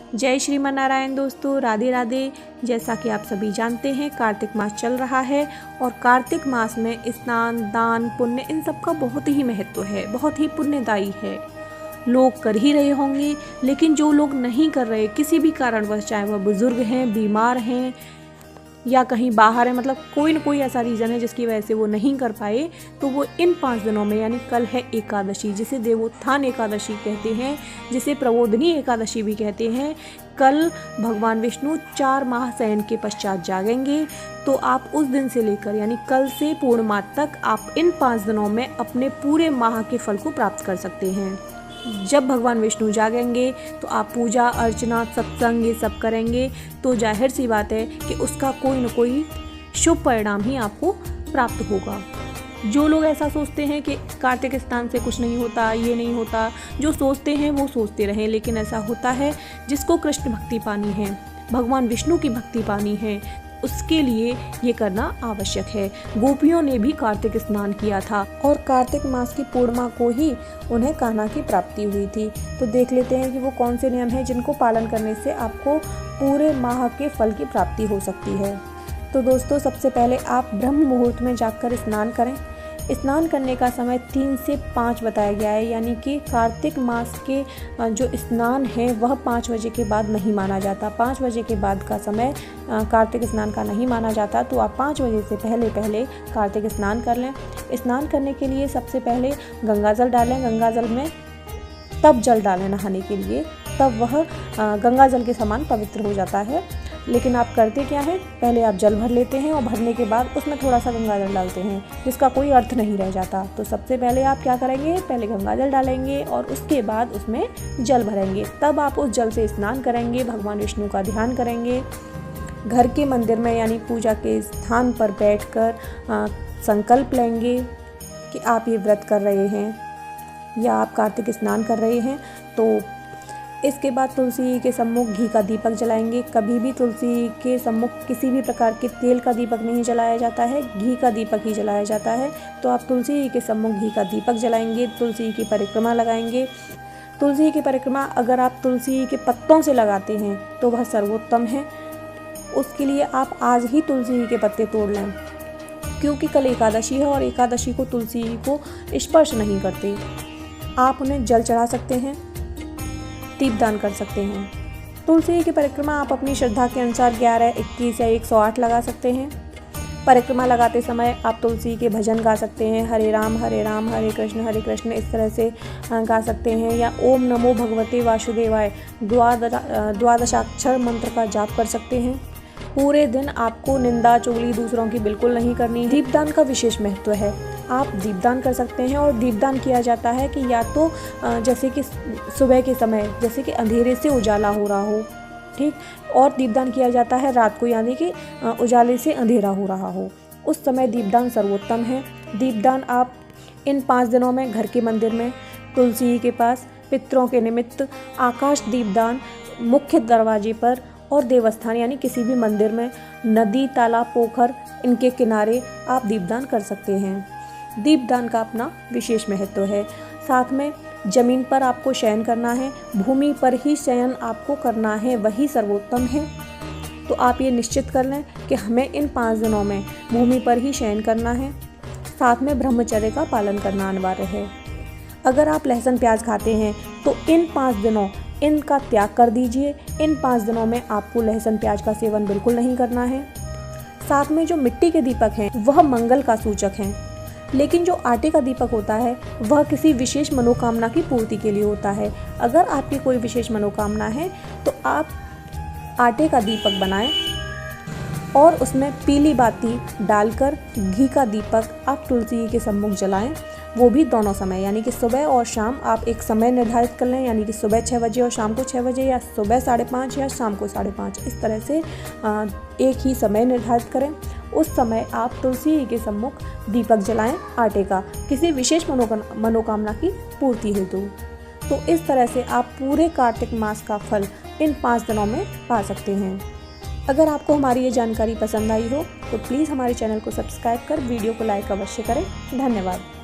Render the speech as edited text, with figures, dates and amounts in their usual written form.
जय श्रीमान नारायण दोस्तों, राधे राधे। जैसा कि आप सभी जानते हैं कार्तिक मास चल रहा है और कार्तिक मास में स्नान, दान, पुण्य इन सब का बहुत ही महत्व है, बहुत ही पुण्यदायी है। लोग कर ही रहे होंगे, लेकिन जो लोग नहीं कर रहे किसी भी कारणवश, चाहे वह बुजुर्ग हैं, बीमार हैं या कहीं बाहर है, मतलब कोई न कोई ऐसा रीज़न है जिसकी वजह से वो नहीं कर पाए, तो वो इन 5 दिनों में, यानी कल है एकादशी जिसे देवोत्थान एकादशी कहते हैं, जिसे प्रबोधिनी एकादशी भी कहते हैं। कल भगवान विष्णु 4 माह शयन के पश्चात जागेंगे, तो आप उस दिन से लेकर यानी कल से पूर्णिमा तक आप इन 5 दिनों में अपने पूरे माह के फल को प्राप्त कर सकते हैं। जब भगवान विष्णु जागेंगे तो आप पूजा अर्चना सत्संग ये सब करेंगे, तो जाहिर सी बात है कि उसका कोई न कोई शुभ परिणाम ही आपको प्राप्त होगा। जो लोग ऐसा सोचते हैं कि कार्तिक स्नान से कुछ नहीं होता, ये नहीं होता, जो सोचते हैं वो सोचते रहें, लेकिन ऐसा होता है। जिसको कृष्ण भक्ति पानी है, भगवान विष्णु की भक्ति पानी है, उसके लिए ये करना आवश्यक है। गोपियों ने भी कार्तिक स्नान किया था और कार्तिक मास की पूर्णिमा को ही उन्हें कान्हा की प्राप्ति हुई थी। तो देख लेते हैं कि वो कौन से नियम हैं जिनको पालन करने से आपको पूरे माह के फल की प्राप्ति हो सकती है। तो दोस्तों, सबसे पहले आप ब्रह्म मुहूर्त में जाकर स्नान करें। स्नान करने का समय 3 से 5 बताया गया है, यानी कि कार्तिक मास के जो स्नान है वह 5 बजे के बाद नहीं माना जाता। 5 बजे के बाद का समय कार्तिक स्नान का नहीं माना जाता, तो आप 5 बजे से पहले कार्तिक स्नान कर लें। स्नान करने के लिए सबसे पहले गंगा जल डालें। गंगा जल में तब जल डालें नहाने के लिए, तब वह गंगा जल के समान पवित्र हो जाता है। लेकिन आप करते क्या है, पहले आप जल भर लेते हैं और भरने के बाद उसमें थोड़ा सा गंगा जल डालते हैं, जिसका कोई अर्थ नहीं रह जाता। तो सबसे पहले आप क्या करेंगे, पहले गंगा जल डालेंगे और उसके बाद उसमें जल भरेंगे, तब आप उस जल से स्नान करेंगे, भगवान विष्णु का ध्यान करेंगे। घर के मंदिर में यानी पूजा के स्थान पर बैठकर संकल्प लेंगे कि आप ये व्रत कर रहे हैं या आप कार्तिक स्नान कर रहे हैं। तो इसके बाद तुलसी के सम्मुख घी का दीपक जलाएंगे। कभी भी तुलसी के सम्मुख किसी भी प्रकार के तेल का दीपक नहीं जलाया जाता है, घी का दीपक ही जलाया जाता है। तो आप तुलसी के सम्मुख घी का दीपक जलाएंगे, तुलसी की परिक्रमा लगाएंगे। तुलसी की परिक्रमा अगर आप तुलसी के पत्तों से लगाते हैं तो वह सर्वोत्तम है। उसके लिए आप आज ही तुलसी के पत्ते तोड़ लें, क्योंकि कल एकादशी है और एकादशी को तुलसी को स्पर्श नहीं करते। आप उन्हें जल चढ़ा सकते हैं, दीपदान कर सकते हैं। तुलसी की परिक्रमा आप अपनी श्रद्धा के अनुसार 11, 21 या 108 लगा सकते हैं। परिक्रमा लगाते समय आप तुलसी के भजन गा सकते हैं, हरे राम हरे कृष्ण इस तरह से गा सकते हैं, या ओम नमो भगवते वासुदेवाय द्वादशाक्षर मंत्र का जाप कर सकते हैं। पूरे दिन आपको निंदा चुगली दूसरों की बिल्कुल नहीं करनी। दीपदान का विशेष महत्व है, आप दीपदान कर सकते हैं। और दीपदान किया जाता है कि या तो जैसे कि सुबह के समय, जैसे कि अंधेरे से उजाला हो रहा हो, ठीक, और दीपदान किया जाता है रात को, यानी कि उजाले से अंधेरा हो रहा हो, उस समय दीपदान सर्वोत्तम है। दीपदान आप इन 5 दिनों में घर के मंदिर में, तुलसी के पास, पितरों के निमित्त, आकाश दीपदान मुख्य दरवाजे पर और देवस्थान यानी किसी भी मंदिर में, नदी, तालाब, पोखर इनके किनारे आप दीपदान कर सकते हैं। दीपदान का अपना विशेष महत्व है। साथ में जमीन पर आपको शयन करना है, भूमि पर ही शयन आपको करना है, वही सर्वोत्तम है। तो आप ये निश्चित कर लें कि हमें इन 5 दिनों में भूमि पर ही शयन करना है। साथ में ब्रह्मचर्य का पालन करना अनिवार्य है। अगर आप लहसुन प्याज खाते हैं तो इन 5 दिनों इनका त्याग कर दीजिए। इन 5 दिनों में आपको लहसुन प्याज का सेवन बिल्कुल नहीं करना है। साथ में जो मिट्टी के दीपक हैं वह मंगल का सूचक हैं, लेकिन जो आटे का दीपक होता है वह किसी विशेष मनोकामना की पूर्ति के लिए होता है। अगर आपकी कोई विशेष मनोकामना है तो आप आटे का दीपक बनाएं और उसमें पीली बाती डालकर घी का दीपक आप तुलसी के सम्मुख जलाएं, वो भी दोनों समय, यानी कि सुबह और शाम। आप एक समय निर्धारित कर लें, यानी कि सुबह 6 बजे और शाम को 6 बजे, या सुबह 5:30 या शाम को 5:30, इस तरह से एक ही समय निर्धारित करें। उस समय आप तुलसी के सम्मुख दीपक जलाएं आटे का, किसी विशेष मनोकामना की पूर्ति हेतु। तो इस तरह से आप पूरे कार्तिक मास का फल इन 5 दिनों में पा सकते हैं। अगर आपको हमारी ये जानकारी पसंद आई हो तो प्लीज़ हमारे चैनल को सब्सक्राइब कर वीडियो को लाइक अवश्य करें। धन्यवाद।